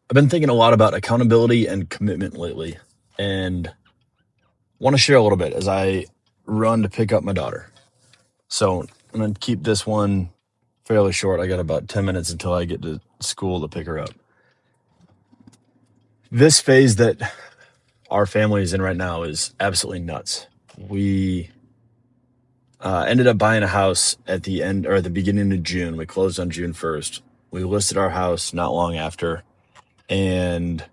I've been thinking a lot about accountability and commitment lately, and want to share a little bit as I run to pick up my daughter. So I'm going to keep this one fairly short. I got about 10 minutes until I get to school to pick her up. This phase that our family is in right now is absolutely nuts. We ended up buying a house at the end or at the beginning of June. We closed on June 1st. We listed our house not long after, and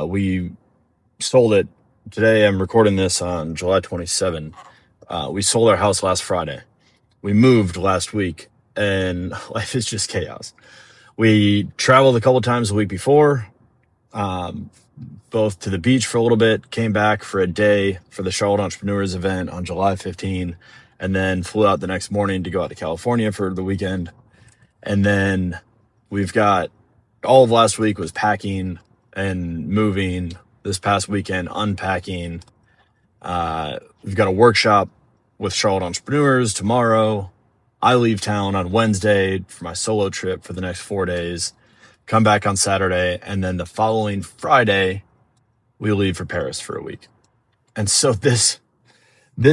we sold it. Today I'm recording this on July 27. We sold our house last Friday. We moved last week, and life is just chaos. We traveled a couple times the week before, both to the beach for a little bit, came back for a day for the Charlotte Entrepreneurs event on July 15, and then flew out the next morning to go out to California for the weekend. And then we've got all of last week was packing and moving. This past weekend, unpacking. We've got a workshop with Charlotte Entrepreneurs tomorrow. I leave town on Wednesday for my solo trip for the next 4 days. Come back on Saturday, and then the following Friday, we leave for Paris for a week. And so this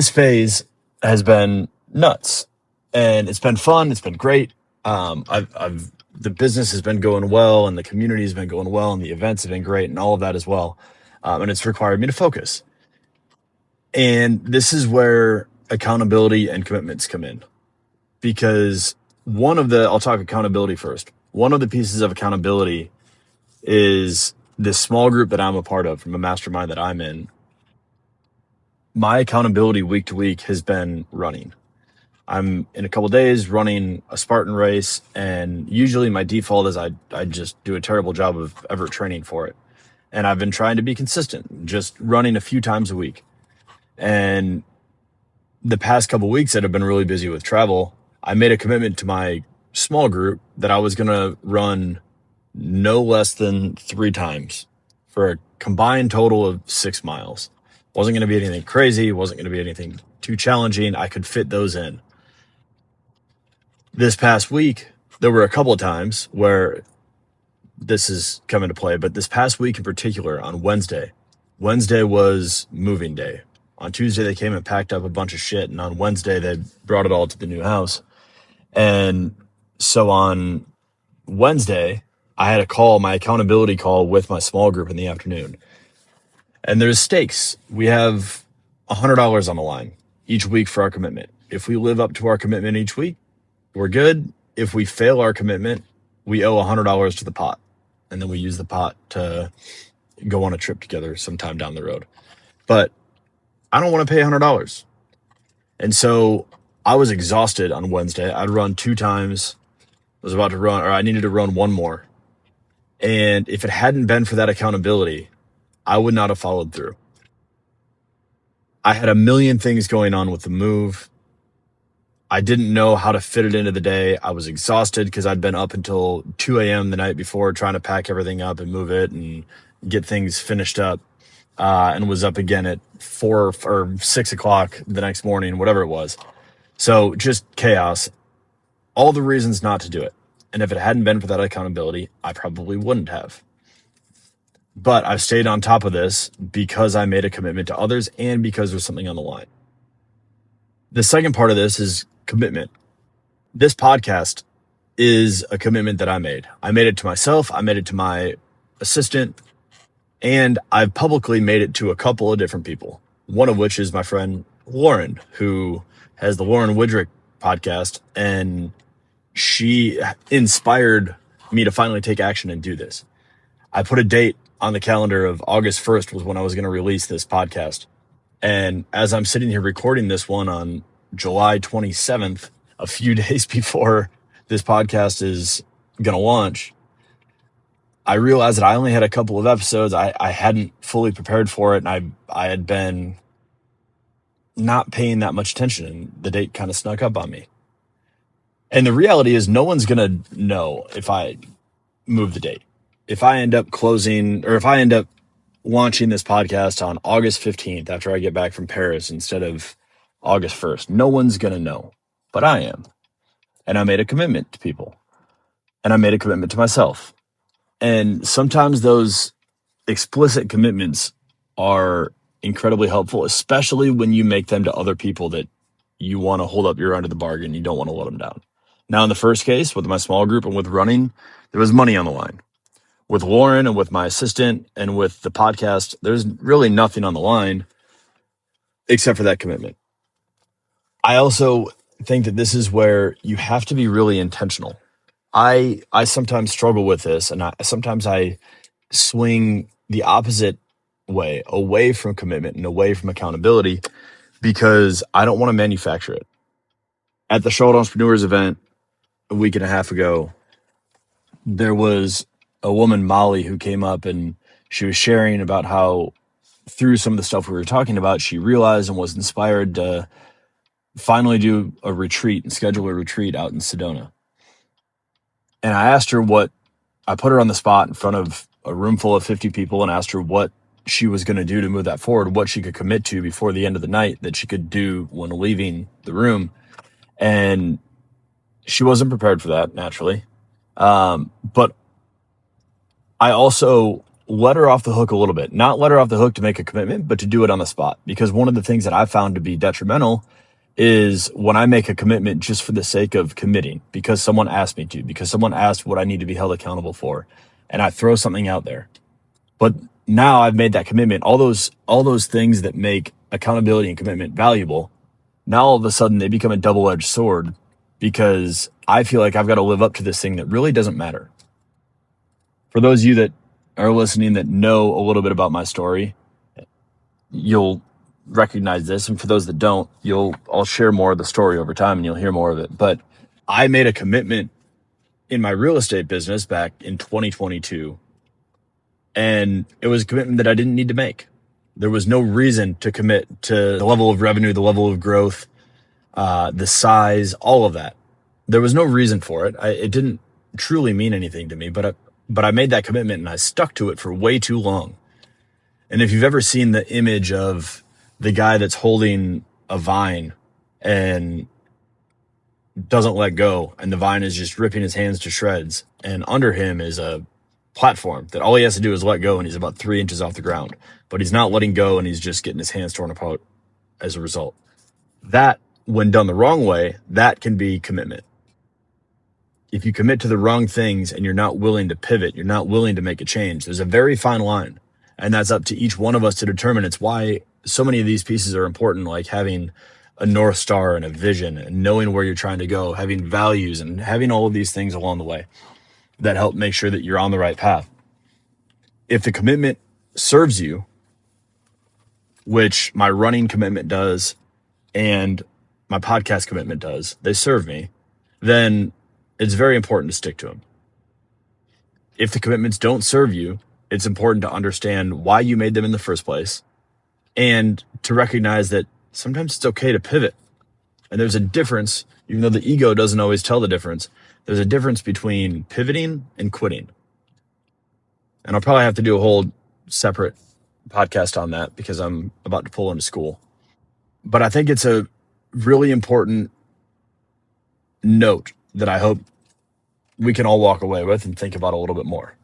phase has been nuts, and it's been fun. It's been great. The business has been going well, and the community has been going well, and the events have been great, and all of that as well. And it's required me to focus. And this is where accountability and commitments come in, because I'll talk accountability first. One of the pieces of accountability is this small group that I'm a part of, from a mastermind that I'm in. My accountability week to week has been running. I'm in a couple days running a Spartan race, and usually my default is I just do a terrible job of ever training for it. And I've been trying to be consistent, just running a few times a week. And the past couple weeks that I've been really busy with travel, I made a commitment to my small group that I was going to run no less than 3 times for a combined total of 6 miles. Wasn't going to be anything crazy. Wasn't going to be anything too challenging. I could fit those in. This past week, there were a couple of times where this has come into play, but this past week in particular, on Wednesday was moving day. On Tuesday, they came and packed up a bunch of shit, and on Wednesday, they brought it all to the new house. And so on Wednesday, I had my accountability call with my small group in the afternoon. And there's stakes. We have $100 on the line each week for our commitment. If we live up to our commitment each week, we're good. If we fail our commitment, we owe $100 to the pot. And then we use the pot to go on a trip together sometime down the road. But I don't want to pay $100. And so I was exhausted on Wednesday. I'd run 2 times. I needed to run 1 more. And if it hadn't been for that accountability, I would not have followed through. I had a million things going on with the move. I didn't know how to fit it into the day. I was exhausted because I'd been up until 2 a.m. the night before trying to pack everything up and move it and get things finished up, and was up again at 4 or 6 o'clock the next morning, whatever it was. So just chaos. All the reasons not to do it. And if it hadn't been for that accountability, I probably wouldn't have. But I've stayed on top of this because I made a commitment to others and because there's something on the line. The second part of this is commitment. This podcast is a commitment that I made. I made it to myself. I made it to my assistant, and I've publicly made it to a couple of different people. One of which is my friend Lauren, who has the Lauren Widrick podcast, and she inspired me to finally take action and do this. I put a date on the calendar of August 1st was when I was going to release this podcast. And as I'm sitting here recording this one on July 27th, a few days before this podcast is going to launch, I realized that I only had a couple of episodes. I hadn't fully prepared for it, and I had been not paying that much attention, and the date kind of snuck up on me. And the reality is no one's going to know if I move the date. If I end up launching this podcast on August 15th after I get back from Paris instead of August 1st, no one's going to know, but I am. And I made a commitment to people, and I made a commitment to myself. And sometimes those explicit commitments are incredibly helpful, especially when you make them to other people that you want to hold up your end of the bargain. You don't want to let them down. Now, in the first case, with my small group and with running, there was money on the line. With Lauren and with my assistant and with the podcast, there's really nothing on the line except for that commitment. I also think that this is where you have to be really intentional. I sometimes struggle with this, and sometimes I swing the opposite way, away from commitment and away from accountability, because I don't want to manufacture it. At the Charlotte Entrepreneurs event a week and a half ago, there was a woman, Molly, who came up and she was sharing about how through some of the stuff we were talking about, she realized and was inspired to finally do a retreat and schedule a retreat out in Sedona. And I put her on the spot in front of a room full of 50 people and asked her what she was going to do to move that forward, what she could commit to before the end of the night that she could do when leaving the room. And she wasn't prepared for that, naturally. But I also let her off the hook a little bit, not let her off the hook to make a commitment, but to do it on the spot. Because one of the things that I found to be detrimental is when I make a commitment just for the sake of committing, because someone asked me to, because someone asked what I need to be held accountable for, and I throw something out there. But now I've made that commitment, all those things that make accountability and commitment valuable, now all of a sudden they become a double-edged sword, because I feel like I've got to live up to this thing that really doesn't matter. For those of you that are listening that know a little bit about my story, you'll recognize this. And for those that don't, I'll share more of the story over time and you'll hear more of it. But I made a commitment in my real estate business back in 2022. And it was a commitment that I didn't need to make. There was no reason to commit to the level of revenue, the level of growth, the size, all of that. There was no reason for it. It didn't truly mean anything to me, but I made that commitment and I stuck to it for way too long. And if you've ever seen the image of the guy that's holding a vine and doesn't let go, and the vine is just ripping his hands to shreds, and under him is a platform that all he has to do is let go, and he's about 3 inches off the ground, but he's not letting go, and he's just getting his hands torn apart as a result. That, when done the wrong way, that can be commitment. If you commit to the wrong things and you're not willing to pivot, you're not willing to make a change, there's a very fine line. And that's up to each one of us to determine. It's why so many of these pieces are important, like having a North Star and a vision and knowing where you're trying to go, having values and having all of these things along the way that help make sure that you're on the right path. If the commitment serves you, which my running commitment does and my podcast commitment does, they serve me, then it's very important to stick to them. If the commitments don't serve you, it's important to understand why you made them in the first place and to recognize that sometimes it's okay to pivot. And there's a difference, even though the ego doesn't always tell the difference, there's a difference between pivoting and quitting. And I'll probably have to do a whole separate podcast on that because I'm about to pull into school. But I think it's a really important note that I hope we can all walk away with and think about a little bit more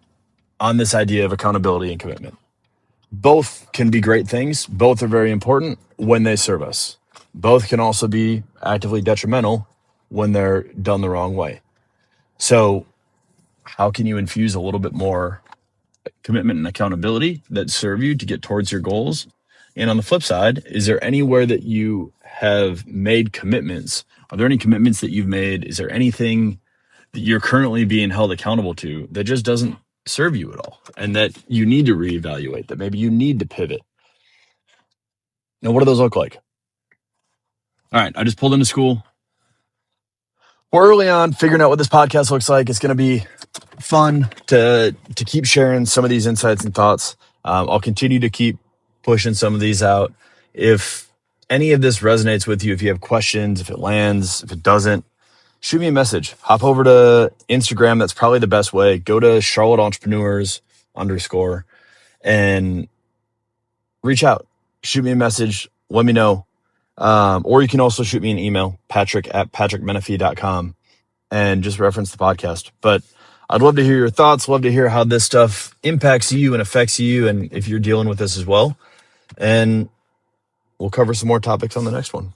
on this idea of accountability and commitment. Both can be great things. Both are very important when they serve us. Both can also be actively detrimental when they're done the wrong way. So how can you infuse a little bit more commitment and accountability that serve you to get towards your goals? And on the flip side, is there anywhere that you have made commitments? Are there any commitments that you've made? Is there anything that you're currently being held accountable to that just doesn't serve you at all and that you need to reevaluate, that maybe you need to pivot? Now, what do those look like? All right, I just pulled into school. We're early on figuring out what this podcast looks like. It's going to be fun to keep sharing some of these insights and thoughts. I'll continue to keep pushing some of these out. If any of this resonates with you, if you have questions, if it lands, if it doesn't, shoot me a message. Hop over to Instagram. That's probably the best way. Go to Charlotte Entrepreneurs _ and reach out. Shoot me a message. Let me know. Or you can also shoot me an email, patrick@patrickmenifee.com, and just reference the podcast. But I'd love to hear your thoughts, love to hear how this stuff impacts you and affects you, and if you're dealing with this as well. And we'll cover some more topics on the next one.